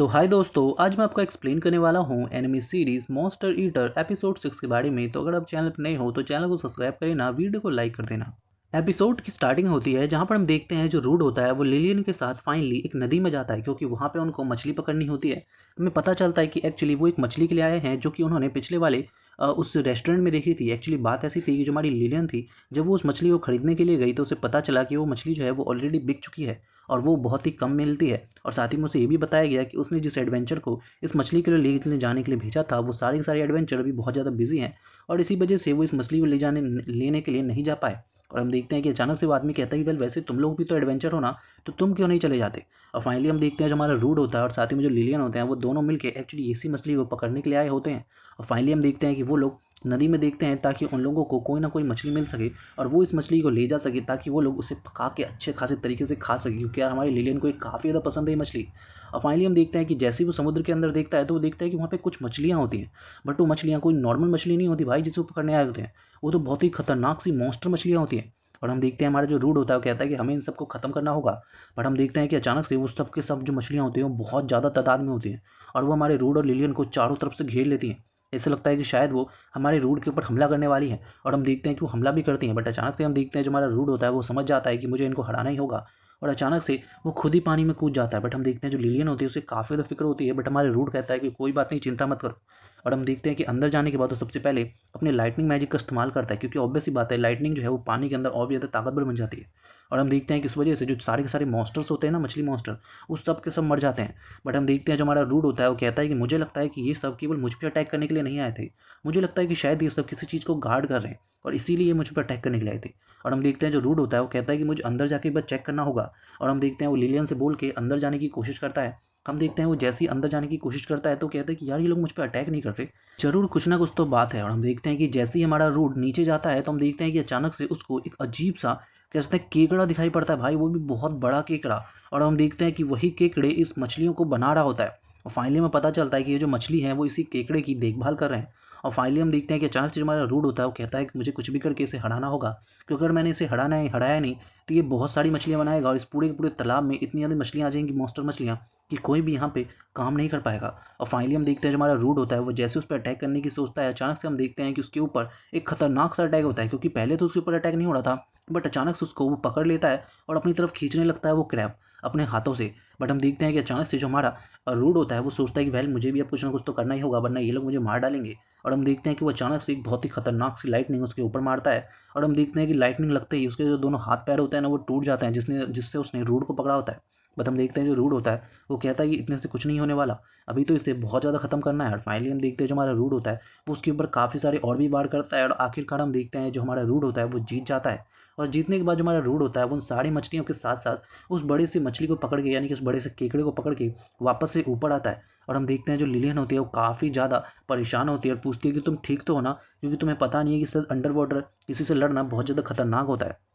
हाय दोस्तों, आज मैं आपको एक्सप्लेन करने वाला हूँ enemy series monster eater episode 6 के बारे में। तो अगर आप चैनल पर नए हो तो चैनल को सब्सक्राइब कर लेना, वीडियो को लाइक कर देना। एपिसोड की स्टार्टिंग होती है जहाँ पर हम देखते हैं जो रूड होता है वो लिलियन के साथ फाइनली एक नदी में जाता है, क्योंकि वहाँ पे उनको मछली पकड़नी होती है। हमें पता चलता है कि एक्चुअली वो एक मछली के लिए आए हैं जो कि उन्होंने पिछले वाले उस रेस्टोरेंट में देखी थी। एक्चुअली बात ऐसी थी कि जो हमारी लिलियन थी, जब वो उस मछली को खरीदने के लिए गई तो उसे पता चला कि वो मछली जो है वो ऑलरेडी बिक चुकी है और वो बहुत ही कम मिलती है। और साथ ही में उसे ये भी बताया गया कि उसने जिस एडवेंचर को इस मछली के लिए लेने जाने के लिए भेजा था, वो सारे के सारे एडवेंचर अभी बहुत ज़्यादा बिजी हैं और इसी वजह से वो इस मछली को लेने के लिए नहीं जा पाए। और हम देखते हैं कि अचानक से वो आदमी कहता है कि वेल वैसे तुम लोग भी तो एडवेंचर हो ना, तो तुम क्यों नहीं चले जाते। और फाइनली हम देखते हैं जो हमारा रूड होता है और साथ ही में जो लिलियन होते हैं वो दोनों मिलकर एक्चुअली इसी मछली को पकड़ने के लिए आए होते हैं। और फाइनली हम देखते हैं कि वो लोग नदी में देखते हैं ताकि उन लोगों को कोई ना कोई मछली मिल सके और वो इस मछली को ले जा सके ताकि वो लोग उसे पका के अच्छे खासे तरीके से खा सके, क्योंकि यार हमारी लिलियन को काफ़ी ज़्यादा पसंद है ये मछली। और फाइनली हम देखते हैं कि जैसे ही वो समुद्र के अंदर देखता है तो वो देखता है कि वहाँ पे कुछ मछलियाँ होती हैं, बट वो मछलियाँ कोई नॉर्मल मछली नहीं होती भाई जिसे वो पकड़ने आए होते हैं। वो तो बहुत ही खतरनाक सी मॉन्स्टर मछलियाँ होती हैं। और हम देखते हैं हमारा जो रूड होता है वो कहता है कि हमें इन सबको ख़त्म करना होगा। बट हम देखते हैं कि अचानक से वो सब के सब जो मछलियाँ होती हैं वो बहुत ज़्यादा तादाद में होती हैं और वो हमारे रूड और लिलियन को चारों तरफ से घेर लेती हैं। ऐसा लगता है कि शायद वो हमारे रूड के ऊपर हमला करने वाली है और हम देखते हैं कि वो हमला भी करती हैं। बट अचानक से हम देखते हैं जो हमारा रूड होता है वो समझ जाता है कि मुझे इनको हराना ही होगा और अचानक से वो खुद ही पानी में कूद जाता है। बट हम देखते हैं जो लिलियन होती है उसे काफ़ी ज़्यादा फिक्र होती है, बट हमारे रूड कहता है कि कोई बात नहीं, चिंता मत करो। और हम देखते हैं कि अंदर जाने के बाद वो सबसे पहले अपने लाइटनिंग मैजिक का इस्तेमाल करता है, क्योंकि ऑब्वियस सी बात है लाइटनिंग जो है वो पानी के अंदर और भी ज़्यादा ताकतवर बन जाती है। और हम देखते हैं कि इस वजह से जो सारे के सारे मॉन्स्टर्स होते हैं ना, मछली मॉन्स्टर, उस सब के सब मर जाते हैं। बट हम देखते हैं जो हमारा रूड होता है वो कहता है कि मुझे लगता है कि ये सब केवल मुझ पर अटैक करने के लिए नहीं आए थे। मुझे लगता है कि शायद ये सब किसी चीज़ को गार्ड कर रहे हैं और इसीलिए मुझ पर अटैक करने के लिए आए थे। और हम देखते हैं जो रूड होता है वो कहता है कि मुझे अंदर जाके एक बार चेक करना होगा। और हम देखते हैं वो लिलियन से बोल के अंदर जाने की कोशिश करता है। हम देखते हैं वो जैसे ही अंदर जाने की कोशिश करता है तो कहता है कि यार ये लोग मुझ पर अटैक नहीं कर रहे, ज़रूर कुछ ना कुछ तो बात है। और हम देखते हैं कि जैसे ही हमारा रूड नीचे जाता है तो हम देखते हैं कि अचानक से उसको एक अजीब सा कह सकते हैं केकड़ा दिखाई पड़ता है भाई, वो भी बहुत बड़ा केकड़ा। और हम देखते हैं कि वही केकड़े इस मछलियों को बना रहा होता है और फाइनली हमें पता चलता है कि ये जो मछली है वो इसी केकड़े की देखभाल कर रहे हैं। और फाइनली हम देखते हैं कि अचानक से जो हमारा रूड होता है वो कहता है कि मुझे कुछ भी करके इसे हराना होगा, क्योंकि अगर मैंने इसे हराया नहीं तो ये बहुत सारी मछलियाँ बनाएगा और इस पूरे के पूरे तालाब में इतनी ज़्यादा मछलियाँ आ जाएंगी, मॉन्स्टर मछलियाँ, कि कोई भी यहाँ पे काम नहीं कर पाएगा। और फाइनली हम देखते हैं जो हमारा रूड होता है वो जैसे उस पर अटैक करने की सोचता है, अचानक से हम देखते हैं कि उसके ऊपर एक खतरनाक सा अटैक होता है, क्योंकि पहले तो उसके ऊपर अटैक नहीं हो रहा था, बट अचानक से उसको वो पकड़ लेता है और अपनी तरफ खींचने लगता है वो क्रैब अपने हाथों से। बट हम देखते हैं कि अचानक से जो हमारा रूड होता है वो सोचता है कि वेल मुझे भी अब कुछ ना कुछ तो करना ही होगा, वरना ये लोग मुझे मार डालेंगे। और हम देखते हैं कि वो अचानक से एक बहुत ही खतरनाक सी लाइटनिंग उसके ऊपर मारता है और हम देखते हैं कि लाइटनिंग लगते ही उसके जो दोनों हाथ पैर होते हैं ना वो टूट जाते हैं, जिससे उसने रूड को पकड़ा होता है। बट हम देखते हैं जो रूड होता है वो कहता है कि इतने से कुछ नहीं होने वाला, अभी तो इसे बहुत ज़्यादा खत्म करना है। और फाइनली हम देखते हैं जो हमारा रूड होता है वो उसके ऊपर काफ़ी सारे और भी वार करता है और आखिरकार हम देखते हैं जो हमारा रूड होता है वो जीत जाता है। और जीतने के बाद जो हमारा रूड होता है वो उन सारी मछलियों के साथ साथ उस बड़ी सी मछली को पकड़ के, यानी कि उस बड़े से केकड़े को पकड़ के वापस से ऊपर आता है। और हम देखते हैं जो लिलियन होती है वो काफ़ी ज़्यादा परेशान होती है और पूछती है कि तुम ठीक तो हो ना, क्योंकि तुम्हें पता नहीं है कि अंडर वाटर किसी से लड़ना बहुत ज़्यादा खतरनाक होता है।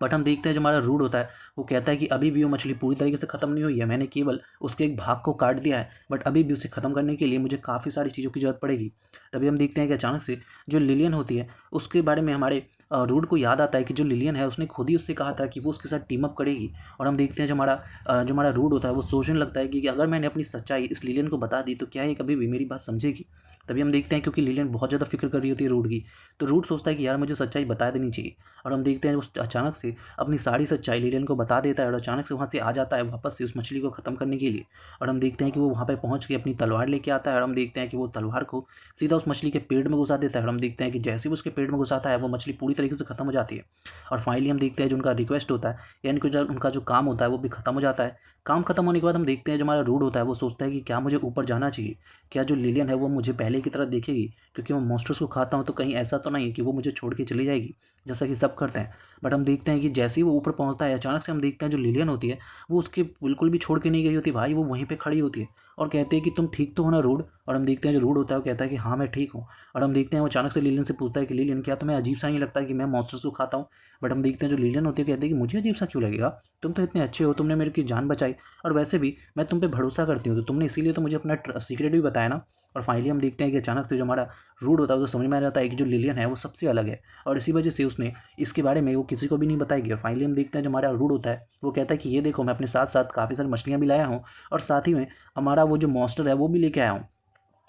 बट हम देखते हैं जो हमारा रूड होता है वो कहता है कि अभी भी वो मछली पूरी तरीके से ख़त्म नहीं हुई है, मैंने केवल उसके एक भाग को काट दिया है, बट अभी भी उसे ख़त्म करने के लिए मुझे काफ़ी सारी चीज़ों की ज़रूरत पड़ेगी। तभी हम देखते हैं कि अचानक से जो लिलियन होती है उसके बारे में हमारे रूड को याद आता है कि जो लिलियन है उसने खुद ही उससे कहा था कि वो उसके साथ टीम अप करेगी। और हम देखते हैं जो हमारा रूड होता है वो सोचने लगता है कि अगर मैंने अपनी सच्चाई इस लिलियन को बता दी तो क्या ये कभी भी मेरी बात समझेगी। तभी हम देखते हैं क्योंकि लिलियन बहुत ज़्यादा फिक्र कर रही होती है रूड की, तो रूड सोचता है कि यार मुझे सच्चाई बता देनी चाहिए। और हम देखते हैं उस अचानक से अपनी सारी सच्चाई लिलियन को बता देता है और अचानक से वहाँ से आ जाता है वापस से उस मछली को ख़त्म करने के लिए। और हम देखते हैं कि वो वहाँ पे पहुँच के अपनी तलवार लेके आता है और हम देखते हैं कि वो तलवार को सीधा उस मछली के पेट में घुसा देता है। और हम देखते हैं कि जैसे ही वो उसके पेट में घुसाता है वो मछली पूरी तरीके से ख़त्म हो जाती है। और फाइनली हम देखते हैं जो उनका रिक्वेस्ट होता है, यानी कि जो उनका जो काम होता है वो भी ख़त्म हो जाता है। काम खत्म होने के बाद हम देखते हैं जो हमारा रूड होता है वो सोचता है कि क्या मुझे ऊपर जाना चाहिए, क्या जो लिलियन है वो मुझे पहले की तरह देखेगी, क्योंकि मैं मॉन्स्टर्स को खाता हूँ तो कहीं ऐसा तो नहीं कि वो मुझे छोड़ के चली जाएगी जैसा कि सब करते हैं। बट हम देखते हैं कि जैसे ही वो ऊपर पहुंचता है अचानक से हम देखते हैं जो लिलियन होती है वो उसके बिल्कुल भी छोड़ के नहीं गई होती भाई, वो वहीं पे खड़ी होती है और कहते हैं कि तुम ठीक तो हो ना रूड। और हम देखते हैं जो रूड होता है वो कहता है कि हाँ मैं ठीक हूँ। और हम देखते हैं वो अचानक से लिलियन से पूछता है कि लिलियन क्या तुम्हें अजीब सा नहीं लगता है कि मैं मॉन्स्टर्स को खाता हूँ। बट हम देखते हैं जो लिलियन होती है कहते हैं कि मुझे अजीब सा क्यों लगेगा, तुम तो इतने अच्छे हो, तुमने मेरी की जान बचाई और वैसे भी मैं तुम पे भरोसा करती हूँ, तो तुमने इसीलिए तो मुझे अपना सीक्रेट भी बताया ना। और फाइनली हम देखते हैं कि अचानक से जो हमारा रूड होता है तो समझ में आ जाता है कि जो लिलियन है वो सबसे अलग है, और इसी वजह से उसने इसके बारे में वो किसी को भी नहीं बताएगी। और फाइनली हम देखते हैं जो हमारा रूड होता है वो कहता है कि ये देखो, मैं अपने साथ साथ काफ़ी सारी मछलियाँ भी लाया हूँ, और साथ ही में हमारा वो जो मॉन्स्टर है वो भी लेके आया हूँ।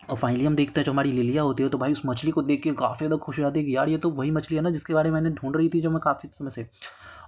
और फाइनली हम देखते हैं जो हमारी लिलिया होती है तो भाई उस मछली को देख के काफ़ी ज़्यादा खुश हो जाती है कि यार ये तो वही मछली है ना जिसके बारे में मैंने ढूंढ रही थी, जो मैं काफ़ी समय से।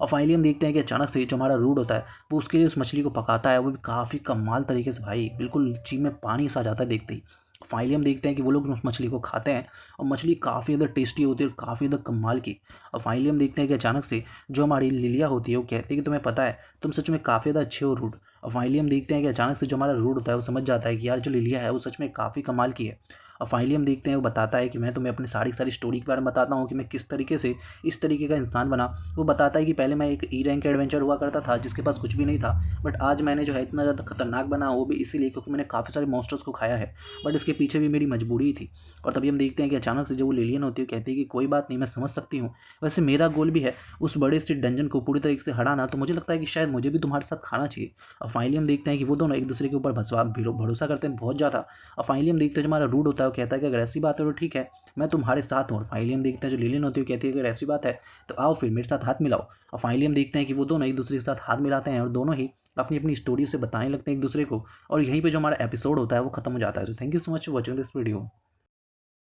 और फाइनली हम देखते हैं कि अचानक से जो हमारा रूड होता है वो उसके लिए उस मछली को पकाता है, वो भी काफ़ी कमाल तरीके से भाई, बिल्कुल जी में पानी सा आ जाता है देखते ही। फाइनली हम देखते हैं कि वो लोग उस मछली को खाते हैं, और मछली काफ़ी ज़्यादा टेस्टी होती है और काफ़ी ज़्यादा कमाल की। और फाइनली हम देखते हैं कि अचानक से जो हमारी लिलिया होती है वो कहती है कि तुम्हें पता है तुम सच में काफ़ी ज़्यादा अच्छे हो रूड। और फाइनली हम देखते हैं कि अचानक से जो हमारा रूड होता है वो समझ जाता है कि यार जो लिलिया है वो सच में काफ़ी कमाल की है। और फाइनली हम देखते हैं वो बताता है कि मैं तुम्हें अपनी सारी सारी स्टोरी के बारे में बताता हूँ कि मैं किस तरीके से इस तरीके का इंसान बना। वो बताता है कि पहले मैं एक ई रैंक एडवेंचर हुआ करता था जिसके पास कुछ भी नहीं था, बट आज मैंने जो है इतना ज़्यादा खतरनाक बना, वो भी इसीलिए क्योंकि मैंने काफ़ी सारे मॉन्स्टर्स को खाया है, बट इसके पीछे भी मेरी मजबूरी थी। और तभी हम देखते हैं कि अचानक से जो वो लेलियन होती है कहती है कि कोई बात नहीं, मैं समझ सकती हूँ, वैसे मेरा गोल भी है उस बड़े से डंजन को पूरी तरीके से हटाना, तो मुझे लगता है कि शायद मुझे भी तुम्हारे साथ खाना चाहिए। और फाइनली हम देखते हैं कि वो दोनों एक दूसरे के ऊपर भरोसा करते हैं बहुत ज़्यादा। और फाइनली हम देखते हैं जो हमारा रूड होता है वो कहता है कि अगर ऐसी बात है तो ठीक है, मैं तुम्हारे साथ हूँ। और फाइनली हम देखते हैं जो लिलियन होती है वो कहती है कि अगर ऐसी बात है तो आओ फिर मेरे साथ हाथ मिलाओ। और फाइनली हम देखते हैं कि वो दोनों एक दूसरे के साथ हाथ मिलाते हैं और दोनों ही अपनी अपनी स्टोरी से बताने लगते हैं एक दूसरे को, और यहीं पे जो हमारा एपिसोड होता है वो खत्म हो जाता है। तो thank you so much for watching this video.